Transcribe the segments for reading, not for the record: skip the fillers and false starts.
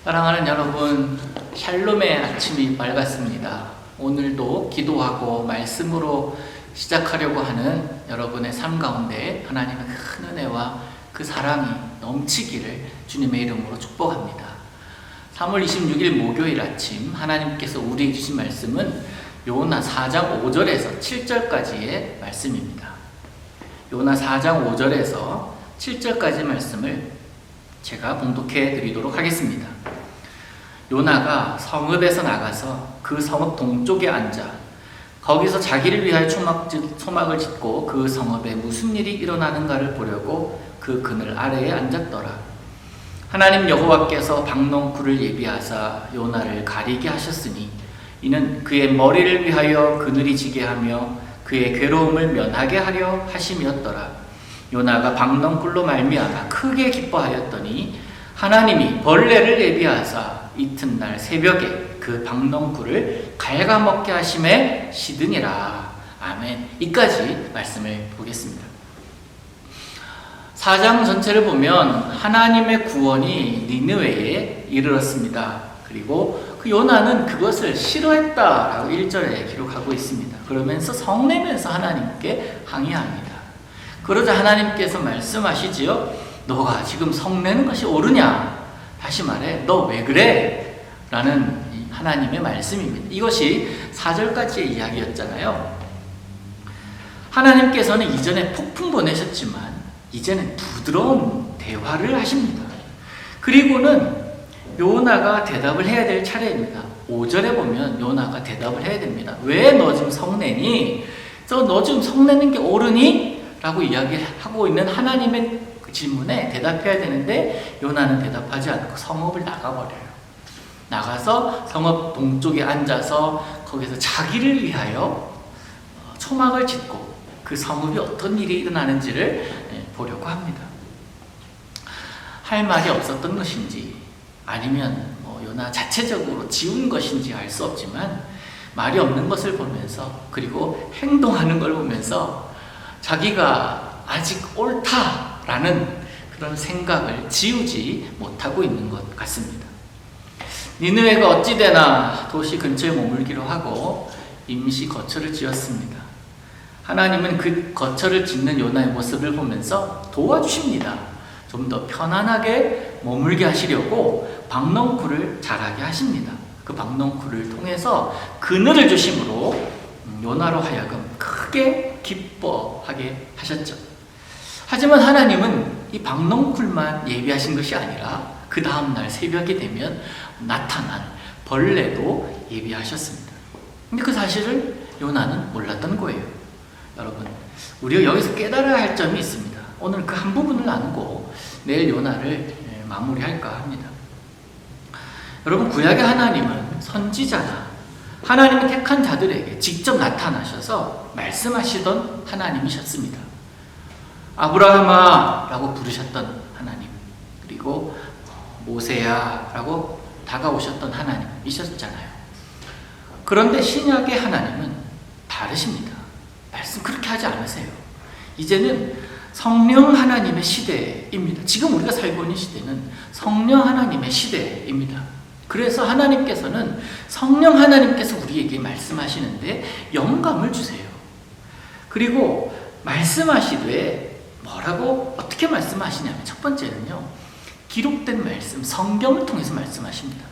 사랑하는 여러분, 샬롬의 아침이 밝았습니다. 오늘도 기도하고 말씀으로 시작하려고 하는 여러분의 삶 가운데 하나님의 큰 은혜와 그 사랑이 넘치기를 주님의 이름으로 축복합니다. 3월 26일 목요일 아침 하나님께서 우리에게 주신 말씀은 요나 4장 5절에서 7절까지의 말씀입니다. 요나 4장 5절에서 7절까지의 말씀을 제가 봉독해 드리도록 하겠습니다. 요나가 성읍에서 나가서 그 성읍 동쪽에 앉아 거기서 자기를 위하여 초막을 짓고 그 성읍에 무슨 일이 일어나는가를 보려고 그 그늘 아래에 앉았더라. 하나님 여호와께서 박농쿨을 예비하사 요나를 가리게 하셨으니 이는 그의 머리를 위하여 그늘이 지게 하며 그의 괴로움을 면하게 하려 하심이었더라. 요나가 박농쿨로 말미암아 크게 기뻐하였더니 하나님이 벌레를 예비하사 이튿날 새벽에 그 박농쿨을 갉아먹게 하심에 시드니라. 아멘. 이까지 말씀을 보겠습니다. 4장 전체를 보면 하나님의 구원이 니느웨에 이르렀습니다. 그리고 그 요나는 그것을 싫어했다라고 1절에 기록하고 있습니다. 그러면서 성내면서 하나님께 항의합니다. 그러자 하나님께서 말씀하시지요. 너가 지금 성내는 것이 옳으냐? 다시 말해, 너 왜 그래? 라는 하나님의 말씀입니다. 이것이 4절까지의 이야기였잖아요. 하나님께서는 이전에 폭풍 보내셨지만 이제는 부드러운 대화를 하십니다. 그리고는 요나가 대답을 해야 될 차례입니다. 5절에 보면 요나가 대답을 해야 됩니다. 왜 너 지금 성내니? 너 지금 성내는 게 옳으니? 라고 이야기하고 있는 하나님의 그 질문에 대답해야 되는데 요나는 대답하지 않고 성읍을 나가버려요. 나가서 성읍 동쪽에 앉아서 거기서 자기를 위하여 초막을 짓고 그 성읍이 어떤 일이 일어나는지를 보려고 합니다. 할 말이 없었던 것인지 아니면 요나 자체적으로 지운 것인지 알 수 없지만 말이 없는 것을 보면서 그리고 행동하는 걸 보면서 자기가 아직 옳다라는 그런 생각을 지우지 못하고 있는 것 같습니다. 니느웨가 어찌되나 도시 근처에 머물기로 하고 임시 거처를 지었습니다. 하나님은 그 거처를 짓는 요나의 모습을 보면서 도와주십니다. 좀 더 편안하게 머물게 하시려고 박농쿨을 자라게 하십니다. 그 박농쿨을 통해서 그늘을 주심으로 요나로 하여금 크게 기뻐하게 하셨죠. 하지만 하나님은 이 박농쿨만 예비하신 것이 아니라 그 다음날 새벽이 되면 나타난 벌레도 예비하셨습니다. 근데 그 사실을 요나는 몰랐던 거예요. 여러분, 우리가 여기서 깨달아야 할 점이 있습니다. 오늘 그 한 부분을 나누고 내일 요나를 마무리할까 합니다. 여러분, 구약의 하나님은 선지자나 하나님이 택한 자들에게 직접 나타나셔서 말씀하시던 하나님이셨습니다. 아브라함아 라고 부르셨던 하나님, 그리고 모세야 라고 다가오셨던 하나님이셨잖아요. 그런데 신약의 하나님은 다르십니다. 말씀 그렇게 하지 않으세요. 이제는 성령 하나님의 시대입니다. 지금 우리가 살고 있는 시대는 성령 하나님의 시대입니다. 그래서 하나님께서는 성령 하나님께서 우리에게 말씀하시는데 영감을 주세요. 그리고 말씀하시되 뭐라고 어떻게 말씀하시냐면 첫 번째는요, 기록된 말씀 성경을 통해서 말씀하십니다.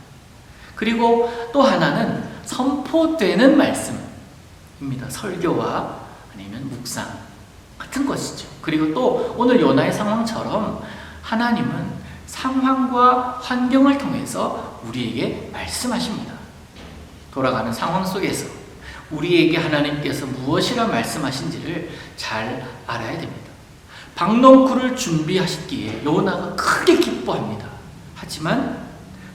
그리고 또 하나는 선포되는 말씀입니다. 설교와 아니면 묵상 같은 것이죠. 그리고 또 오늘 요나의 상황처럼 하나님은 상황과 환경을 통해서 우리에게 말씀하십니다. 돌아가는 상황 속에서 우리에게 하나님께서 무엇이라 말씀하신지를 잘 알아야 됩니다. 박농쿨을 준비하셨기에 요나가 크게 기뻐합니다. 하지만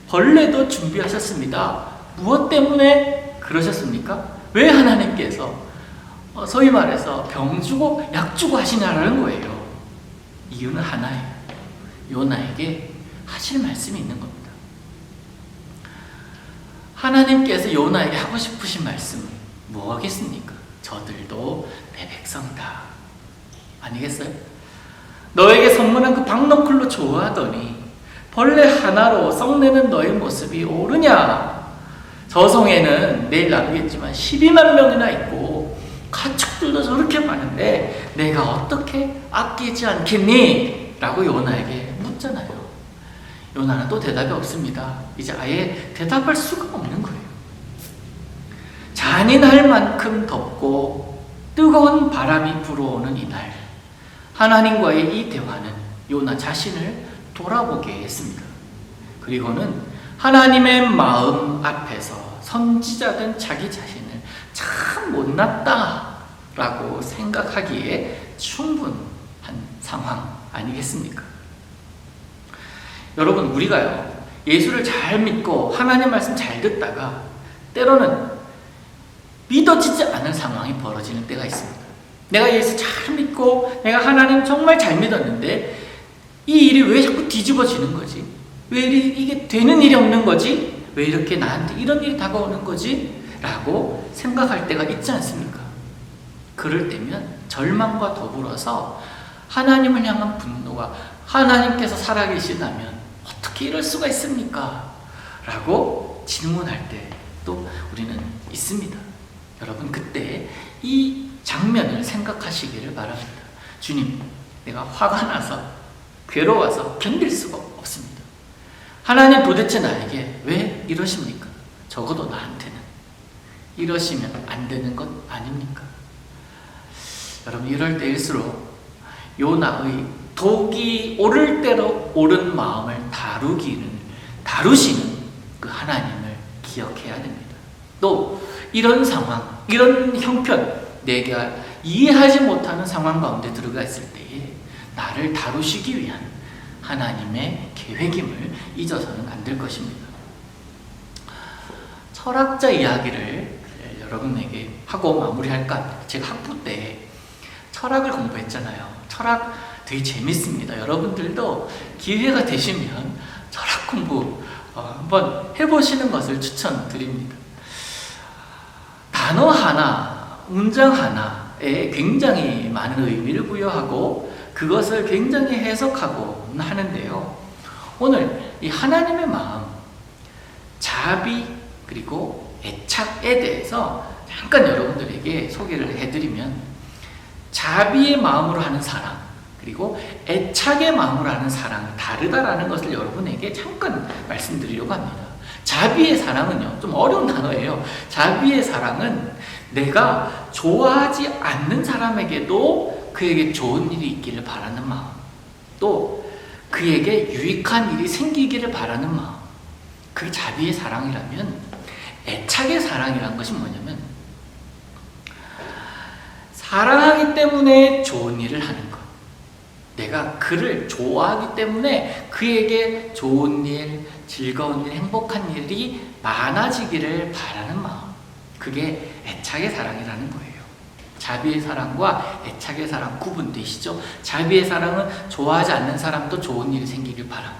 벌레도 준비하셨습니다. 무엇 때문에 그러셨습니까? 왜 하나님께서 소위 말해서 병 주고 약 주고 하시냐라는 거예요. 이유는 하나예요. 요나에게 하실 말씀이 있는 겁니다. 하나님께서 요나에게 하고 싶으신 말씀은 뭐겠습니까? 저들도 내 백성이다. 아니겠어요? 너에게 선물한 그 박농쿨로 좋아하더니 벌레 하나로 썩내는 너의 모습이 옳으냐? 저 성에는 내일 나누겠지만 12만 명이나 있고 가축들도 저렇게 많은데 내가 어떻게 아끼지 않겠니? 라고 요나에게 묻잖아요. 요나는 또 대답이 없습니다. 이제 아예 대답할 수가 없는 거예요. 잔인할 만큼 덥고 뜨거운 바람이 불어오는 이날, 하나님과의 이 대화는 요나 자신을 돌아보게 했습니다. 그리고는 하나님의 마음 앞에서 선지자된 자기 자신을 참 못났다라고 생각하기에 충분한 상황 아니겠습니까? 여러분, 우리가요, 예수를 잘 믿고 하나님 말씀 잘 듣다가 때로는 믿어지지 않은 상황이 벌어지는 때가 있습니다. 내가 예수 잘 믿고 내가 하나님 정말 잘 믿었는데 이 일이 왜 자꾸 뒤집어지는 거지? 왜 이게 되는 일이 없는 거지? 왜 이렇게 나한테 이런 일이 다가오는 거지? 라고 생각할 때가 있지 않습니까? 그럴 때면 절망과 더불어서 하나님을 향한 분노가, 하나님께서 살아계시다면 어떻게 이럴 수가 있습니까? 라고 질문할 때 또 우리는 있습니다. 여러분, 그때 이 장면을 생각하시기를 바랍니다. 주님, 내가 화가 나서 괴로워서 견딜 수가 없습니다. 하나님, 도대체 나에게 왜 이러십니까? 적어도 나한테는 이러시면 안 되는 것 아닙니까? 여러분, 이럴 때일수록 요나의 독이 오를 대로 오른 마음을 다루시는 그 하나님을 기억해야 됩니다. 또 이런 상황, 이런 형편, 내가 이해하지 못하는 상황 가운데 들어가 있을 때에 나를 다루시기 위한 하나님의 계획임을 잊어서는 안 될 것입니다. 철학자 이야기를 여러분에게 하고 마무리할까 합니다. 제가 학부 때 철학을 공부했잖아요. 철학 되게 재밌습니다. 여러분들도 기회가 되시면 철학 공부 한번 해보시는 것을 추천드립니다. 단어 하나, 문장 하나에 굉장히 많은 의미를 부여하고 그것을 굉장히 해석하고 하는데요. 오늘 이 하나님의 마음, 자비 그리고 애착에 대해서 잠깐 여러분들에게 소개를 해드리면, 자비의 마음으로 하는 사랑 그리고 애착의 마음으로 하는 사랑은 다르다라는 것을 여러분에게 잠깐 말씀드리려고 합니다. 자비의 사랑은요, 좀 어려운 단어예요. 자비의 사랑은 내가 좋아하지 않는 사람에게도 그에게 좋은 일이 있기를 바라는 마음, 또 그에게 유익한 일이 생기기를 바라는 마음, 그게 자비의 사랑이라면, 애착의 사랑이라는 것이 뭐냐면 사랑하기 때문에 좋은 일을 하는 것, 내가 그를 좋아하기 때문에 그에게 좋은 일, 즐거운 일, 행복한 일이 많아지기를 바라는 마음, 그게 애착의 사랑이라는 거예요. 자비의 사랑과 애착의 사랑 구분되시죠? 자비의 사랑은 좋아하지 않는 사람도 좋은 일이 생기길 바람,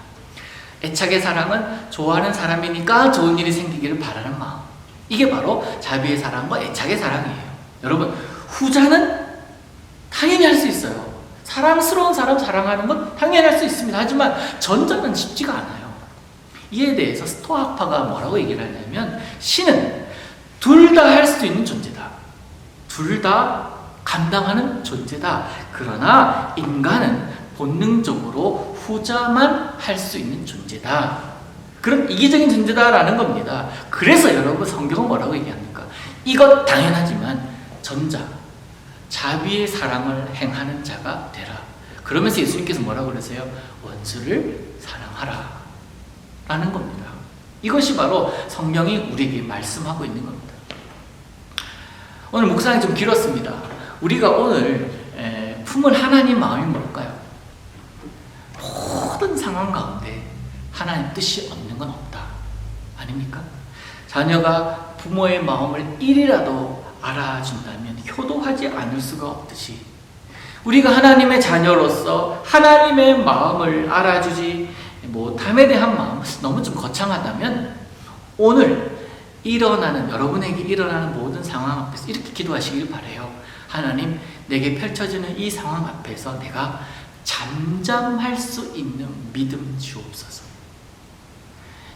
애착의 사랑은 좋아하는 사람이니까 좋은 일이 생기기를 바라는 마음, 이게 바로 자비의 사랑과 애착의 사랑이에요. 여러분, 후자는 당연히 할 수 있어요. 사랑스러운 사람 사랑하는 건 당연히 할 수 있습니다. 하지만 전자는 쉽지가 않아요. 이에 대해서 스토아파가 뭐라고 얘기를 하냐면, 신은 둘 다 할 수 있는 존재다. 둘 다 감당하는 존재다. 그러나 인간은 본능적으로 후자만 할 수 있는 존재다. 그럼 이기적인 존재다라는 겁니다. 그래서 여러분, 성경은 뭐라고 얘기합니까? 이것 당연하지만 전자, 자비의 사랑을 행하는 자가 되라. 그러면서 예수님께서 뭐라고 그러세요? 원수를 사랑하라 라는 겁니다. 이것이 바로 성경이 우리에게 말씀하고 있는 겁니다. 오늘 묵상이 좀 길었습니다. 우리가 오늘 품을 하나님 마음이 뭘까요? 모든 상황 가운데 하나님 뜻이 없는 건 없다, 아닙니까? 자녀가 부모의 마음을 일이라도 알아준다면 효도하지 않을 수가 없듯이, 우리가 하나님의 자녀로서 하나님의 마음을 알아주지 못함에 대한 마음, 너무 좀 거창하다면 오늘 여러분에게 일어나는 모든 상황 앞에서 이렇게 기도하시길 바라요. 하나님, 내게 펼쳐지는 이 상황 앞에서 내가 잠잠할 수 있는 믿음 주옵소서.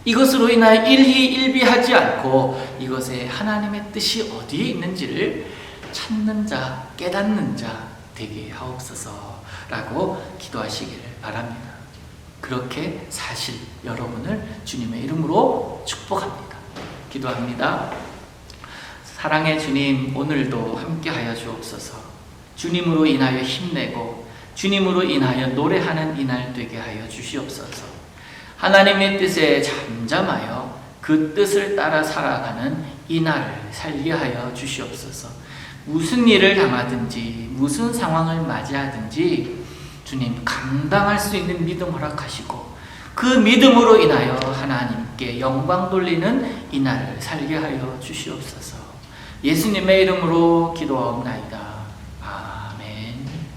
이것으로 인하여 일희일비하지 않고 이것에 하나님의 뜻이 어디에 있는지를 찾는 자, 깨닫는 자 되게 하옵소서라고 기도하시기를 바랍니다. 그렇게 사실 여러분을 주님의 이름으로 축복합니다. 기도합니다. 사랑의 주님, 오늘도 함께하여 주옵소서. 주님으로 인하여 힘내고 주님으로 인하여 노래하는 이날 되게 하여 주시옵소서. 하나님의 뜻에 잠잠하여 그 뜻을 따라 살아가는 이날을 살게 하여 주시옵소서. 무슨 일을 당하든지 무슨 상황을 맞이하든지 주님 감당할 수 있는 믿음 허락하시고 그 믿음으로 인하여 하나님께 영광 돌리는 이날을 살게 하여 주시옵소서. 예수님의 이름으로 기도하옵나이다.